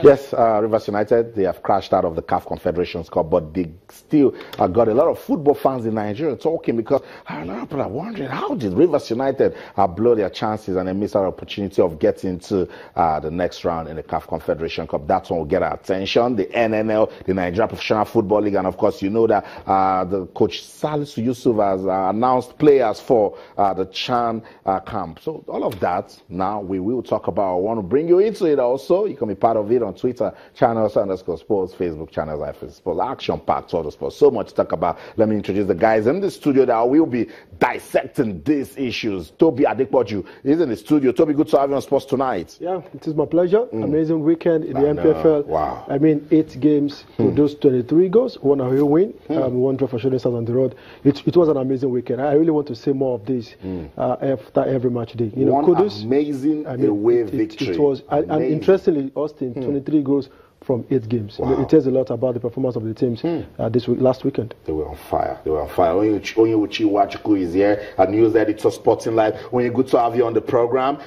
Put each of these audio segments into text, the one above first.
Yes, Rivers United, they have crashed out of the CAF Confederations Cup, but they still got a lot of football fans in Nigeria talking, because a lot of people are wondering, how did Rivers United blow their chances and they miss our opportunity of getting to the next round in the CAF Confederation Cup? That's one will get our attention. The NNL, the Nigeria Professional Football League, and of course, you know that the coach Salisu Yusuf has announced players for the Chan camp. So all of that, now we will talk about. I want to bring you into it also. You can be part of it on Twitter, channels_sports, Facebook channels, Sports, action-packed, all the sports. So much to talk about. Let me introduce the guys in the studio that will be dissecting these issues. Toby Adekpoju is in the studio. Toby, good to have you on Sports Tonight. Yeah, it is my pleasure. Amazing weekend in the NPFL. Wow. I mean, 8 games, produced 23 goals, 1 away win, 1 draw for Shooting Stars on the road. It was an amazing weekend. I really want to see more of this after every match day. You know, kudos, amazing away victory. It was, and interestingly, Austin, 23 goals from 8 games. Wow. It tells a lot about the performance of the teams last weekend. They were on fire. They were on fire. Onyewuchi Wachuku is here, a news editor, Sporting Life. When you're good to have you on the program.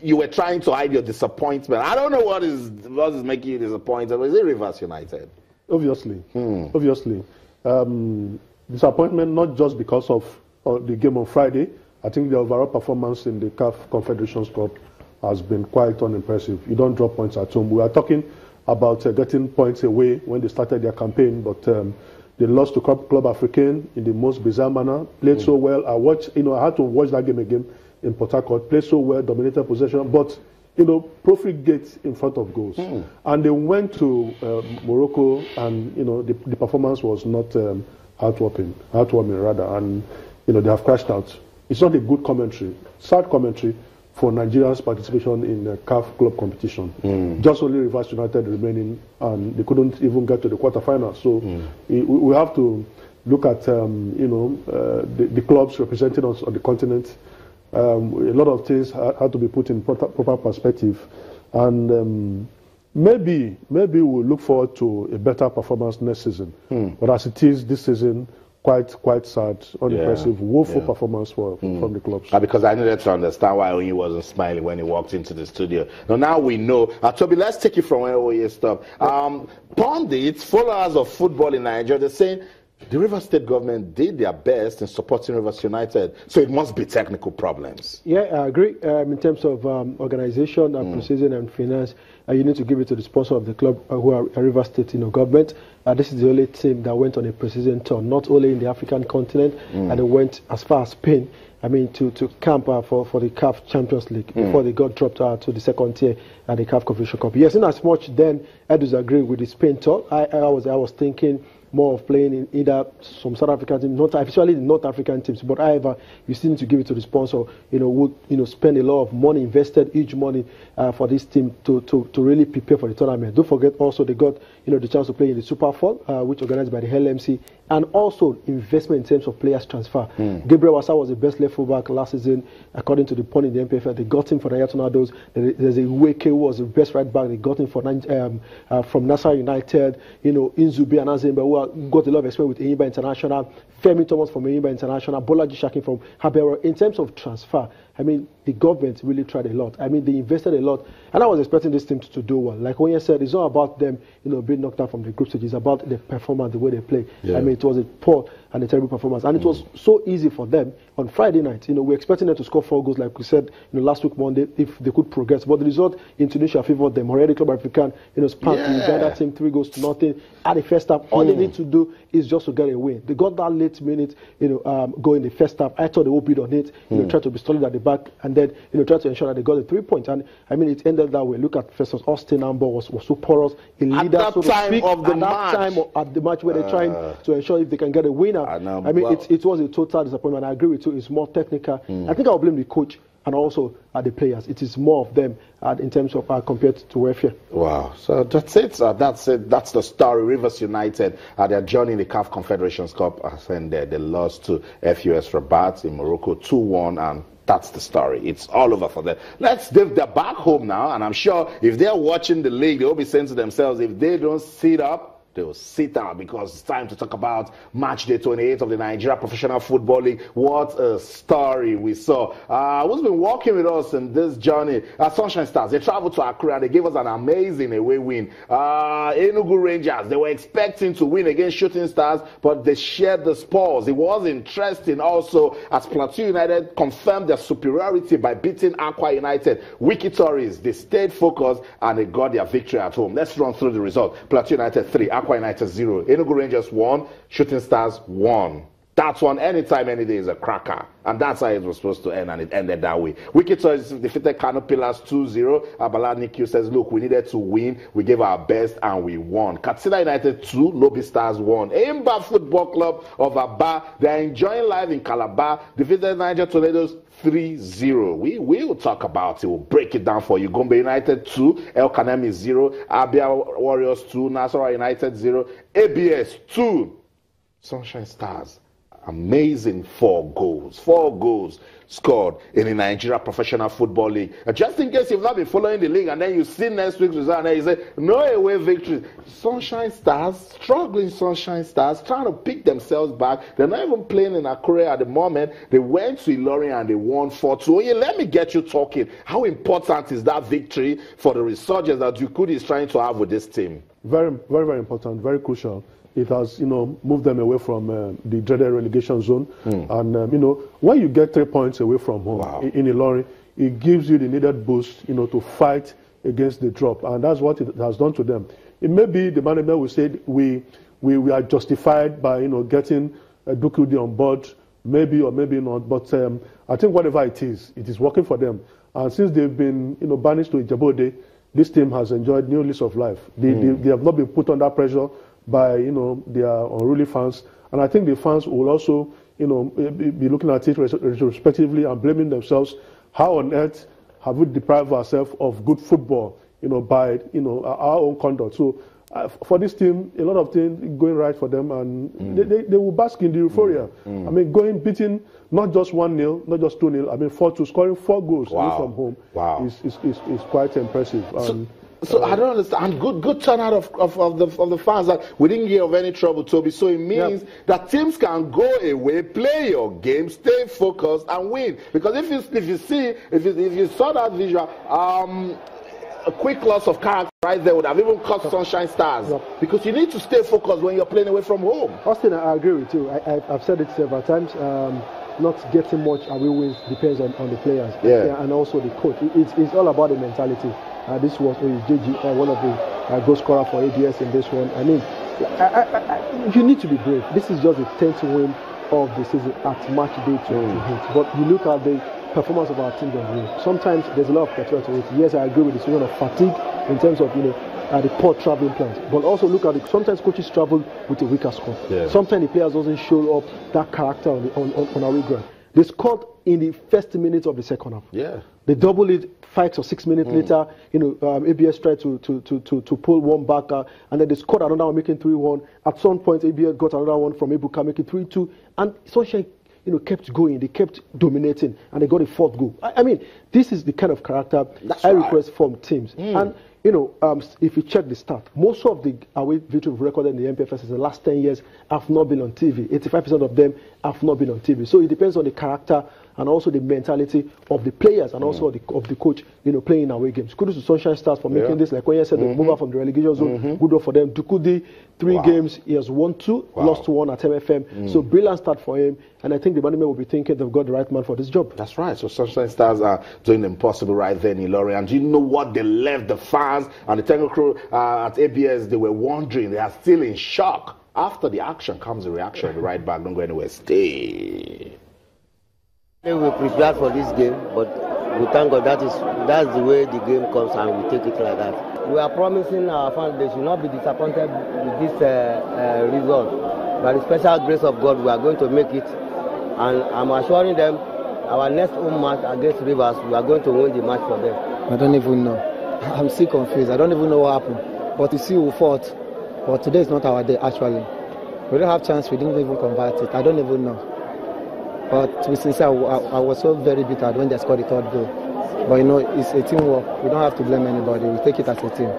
You were trying to hide your disappointment. I don't know what is making you disappointed. Was it Rivers United? Obviously. Obviously. Disappointment not just because of the game on Friday. I think the overall performance in the CAF Confederations Cup has been quite unimpressive. You don't drop points at home. We are talking about getting points away when they started their campaign, but they lost to Club Africain in the most bizarre manner. Played so well. I had to watch that game again in Port Harcourt. Played so well, dominated possession, but profit gets in front of goals. And they went to Morocco, and the performance was not heartwarming rather, and they have crashed out. It's not a good commentary, sad commentary for Nigeria's participation in the CAF club competition. Just only Rivers United remaining, and they couldn't even get to the quarterfinals. So we have to look at the clubs representing us on the continent. A lot of things had to be put in proper perspective, and maybe we'll look forward to a better performance next season. But as it is this season, quite sad, unimpressive, woeful performance from the clubs. Because I needed to understand why Onyi wasn't smiling when he walked into the studio. Now we know. Toby, let's take it from where Onyi stopped. Pundits, followers of football in Nigeria, they're saying the Rivers State government did their best in supporting Rivers United, so it must be technical problems. Yeah, I agree. In terms of organization, precision, and finance, you need to give it to the sponsor of the club, who are Rivers State government. This is the only team that went on a precision tour, not only in the African continent, and they went as far as Spain. I mean, to camp for the CAF Champions League before they got dropped out to the second tier at the CAF Confederation Cup. Yes, in as much then I disagree with the Spain tour. I was thinking more of playing in either some South African teams, not especially the North African teams. But however, you still need to give it to the sponsor. Would spend a lot of money, invested huge money for this team to really prepare for the tournament. Don't forget also they got the chance to play in the Super 4, which organized by the LMC, and also investment in terms of players transfer. Gabriel Wasa was the best left fullback last season, according to the poll in the NPFL. They got him for the Nigeria Tornadoes. There's a Weke who was the best right back. They got him from Nassau United. Inzube and Azembe, who got a lot of experience with Enyimba International. Femi Thomas from Enyimba International. Bolaji Shakin from Habero. In terms of transfer, I mean, the government really tried a lot. I mean, they invested a lot. And I was expecting this team to do well. Like Onye said, it's not about them, being knocked out from the group stage. It's about the performance, the way they play. I mean, it was a poor and a terrible performance. And it was so easy for them on Friday night. We're expecting them to score 4 goals, like we said, last week, Monday, if they could progress. But the result in Tunisia favored them. Already Club African, spanked the Uganda team 3-0 at the first half. All they need to do is just to get a win. They got that late minute, go in the first half. I thought they would beat on it, try to be solid at the back, and then, try to ensure that they got the 3 points. And I mean, it ended that way. Look at versus Austin Amber was so porous. A leader, at that time of the match. At the match where they're trying to ensure if they can get a winner. I mean, it was a total disappointment. I agree with you. It's more technical. I think I'll blame the coach and also the players. It is more of them in terms of compared to welfare. Wow. So that's it. That's it. That's the story. Rivers United, their journey in the CAF Confederations Cup, and they lost to FUS Rabat in Morocco 2-1, and that's the story. It's all over for them. They're back home now, and I'm sure if they're watching the league, they'll be saying to themselves, if they don't sit up, They will sit down because it's time to talk about match day 28 of the Nigeria Professional Football League. What a story we saw. Who's been working with us in this journey? Sunshine Stars. They traveled to Accra and they gave us an amazing away win. Enugu Rangers, they were expecting to win against Shooting Stars, but they shared the spoils. It was interesting also as Plateau United confirmed their superiority by beating Aqua United. Wiki Tories, they stayed focused and they got their victory at home. Let's run through the result. Plateau United 3, Aqua United 0. Enugu Rangers 1, Shooting Stars 1. That one, anytime, any day, is a cracker. And that's how it was supposed to end, and it ended that way. Wicked Toys defeated Kano Pillars 2-0. Abala Nikyu says, look, we needed to win. We gave our best, and we won. Katsina United 2, Lobby Stars 1. Aimba Football Club of Aba, they're enjoying life in Calabar, defeated Niger Tornadoes 3-0. We will talk about it. We'll break it down for you. Gombe United 2, El Kanemi 0, Abia Warriors 2, Nasarawa United 0, ABS 2, Sunshine Stars. Amazing 4 goals. 4 goals scored in the Nigeria Professional Football League. Just in case you've not been following the league and then you see next week's result and then you say, no away victory. Sunshine Stars, struggling Sunshine Stars, trying to pick themselves back. They're not even playing in Accra at the moment. They went to Ilorin and they won 4-2. Yeah, let me get you talking. How important is that victory for the resurgence that Dukudi is trying to have with this team? Very, very, very important, very crucial. It has, moved them away from the dreaded relegation zone. And, when you get 3 points away from home in Ilorin, it gives you the needed boost, to fight against the drop. And that's what it has done to them. It may be the management will say we are justified by, getting Dukudi on board, maybe or maybe not. But I think whatever it is working for them. And since they've been, banished to Ijebode, this team has enjoyed new lease of life. They have not been put under pressure by their unruly fans, and I think the fans will also be looking at it retrospectively and blaming themselves. How on earth have we deprived ourselves of good football by our own conduct? So for this team, a lot of things going right for them, and they will bask in the euphoria. I mean, beating not just 1-0, not just 2-0. I mean, 4-2, scoring 4 goals away from home is quite impressive. So I don't understand. Good turnout of the fans. That we didn't hear of any trouble, Toby. So it means that teams can go away, play your game, stay focused, and win. Because if you saw that visual, a quick loss of character right there would have even cost Sunshine Stars. Because you need to stay focused when you're playing away from home. Austin, I agree with you. I've said it several times. Not getting much away wins depends on the players and also the coach. It's all about the mentality. This was JG, one of the goal scorer for ABS in this one. I mean, you need to be brave. This is just the 10th win of the season at match day 28. But you look at the performance of our team on the road. Sometimes there's a lot of pressure to it. Yes, I agree with the situation of fatigue in terms of the poor traveling plans. But also look at it. Sometimes coaches travel with a weaker squad. Sometimes the players doesn't show up that character on our ground. They scored in the first minutes of the second half. They doubled it 5 or 6 minutes later. ABS tried to pull one back, and then they scored another one, making 3-1. At some point, ABS got another one from Ebuka, making 3-2. And Sunshine, kept going. They kept dominating, and they got a 4th goal. I mean, this is the kind of character I request from teams. And if you check the stat, most of the away victories we've recorded in the NPFL in the last 10 years have not been on TV. 85% of them have not been on TV. So it depends on the character and also the mentality of the players and also of the coach, playing away games. Kudos to Sunshine Stars for making this, like when you said, the move out from the relegation zone. Good work for them. Dukudi, 3 games, he has won 2, lost 1 at MFM. So brilliant start for him. And I think the management will be thinking they've got the right man for this job. That's right. So Sunshine Stars are doing the impossible right there in Ilorin. And do you know what they left the fans and the technical crew at ABS? They were wondering. They are still in shock. After the action comes the reaction. The right back, don't go anywhere. Stay. We prepared for this game, but we thank God that's the way the game comes, and we take it like that. We are promising our fans they should not be disappointed with this result. By the special grace of God, we are going to make it, and I'm assuring them our next home match against Rivers, we are going to win the match for them. I don't even know. I'm still confused. I don't even know what happened. But you see, we fought. But today is not our day, actually. We don't have chance. We didn't even convert it. I don't even know. But to be sincere, I was so very bitter when they scored the 3rd goal. But it's a teamwork. We don't have to blame anybody. We take it as a team.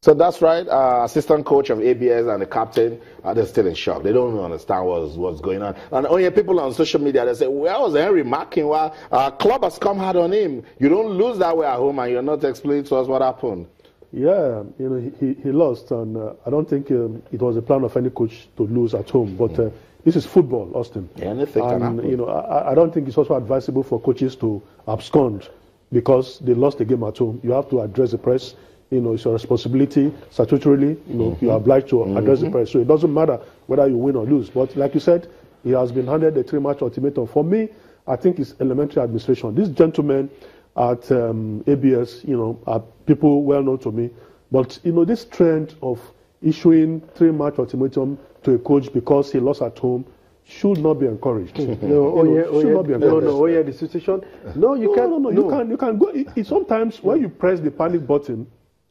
So that's right. Assistant coach of ABS and the captain, they're still in shock. They don't understand what's going on. And only people on social media, they say, where was Henry marking while club has come hard on him? You don't lose that way at home and you're not explaining to us what happened. Yeah, you know, he lost, and I don't think it was a plan of any coach to lose at home. But this is football, Austin. Yeah, anything can happen. You know, I don't think it's also advisable for coaches to abscond because they lost the game at home. You have to address the press. You know, it's your responsibility statutorily. You know, you're obliged to address the press. So it doesn't matter whether you win or lose. But like you said, he has been handed a 3-match ultimatum. For me, I think it's elementary administration. These gentlemen at ABS, you know, are people well known to me. But, you know, this trend of issuing 3-match ultimatum to a coach because he lost at home should not be encouraged. Should not be encouraged. The situation. No, you can't. No, you can go. Sometimes when you press the panic button,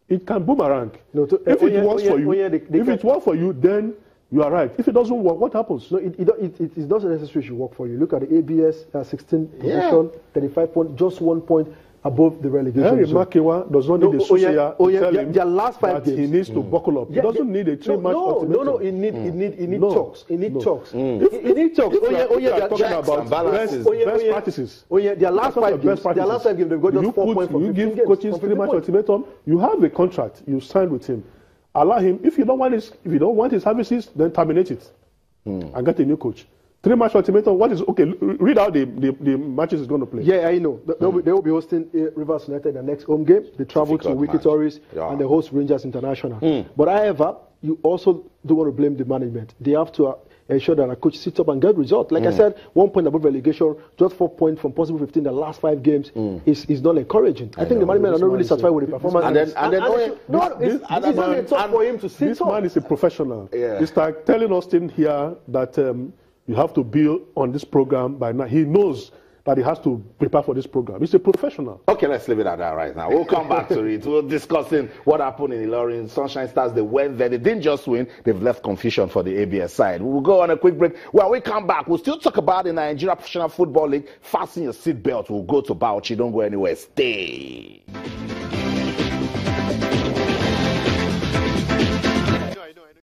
it can boomerang. No, if it works for you, if it works for you, then you are right. If it doesn't work, what happens? No, it doesn't necessarily should work for you. Look at the ABS 16th position, 35 points, just 1 point above the relegation Henry zone. Makiwa does not need a Susia to tell him their last 5 games. he needs to buckle up. He doesn't need a 3-match ultimatum. No, he need talks. He need talks. He need talks. They're talking about best practices. Their last 5 games, they've got just 4 points. You give coaches 3-match ultimatum. You have a contract. You signed with him. Allow him. If you don't want his services, then terminate it and get a new coach. 3-match ultimatum. What is okay? Read out the matches he's going to play. Yeah, I know. They will be hosting Rivers United the next home game. They travel to Wiki Tories and they host Rangers International. But however, you also don't want to blame the management. They have to ensure that a coach sits up and get results. Like I said, 1 point above relegation, just 4 points from possible 15 the last 5 games is not encouraging. I think the management are not really satisfied with the performance. It's not tough for him to sit up. This man is a professional. Yeah. It's like telling Austin here that you have to build on this program by now. He knows that he has to prepare for this program. He's a professional. Okay, let's leave it at that right now. We'll come back to it. We're discussing what happened in Ilorin. Sunshine Stars, they went there. They didn't just win. They've left confusion for the ABS side. We'll go on a quick break. When we come back, we'll still talk about the Nigeria Professional Football League. Fasten your seatbelt. We'll go to Bauchi. Don't go anywhere. Stay.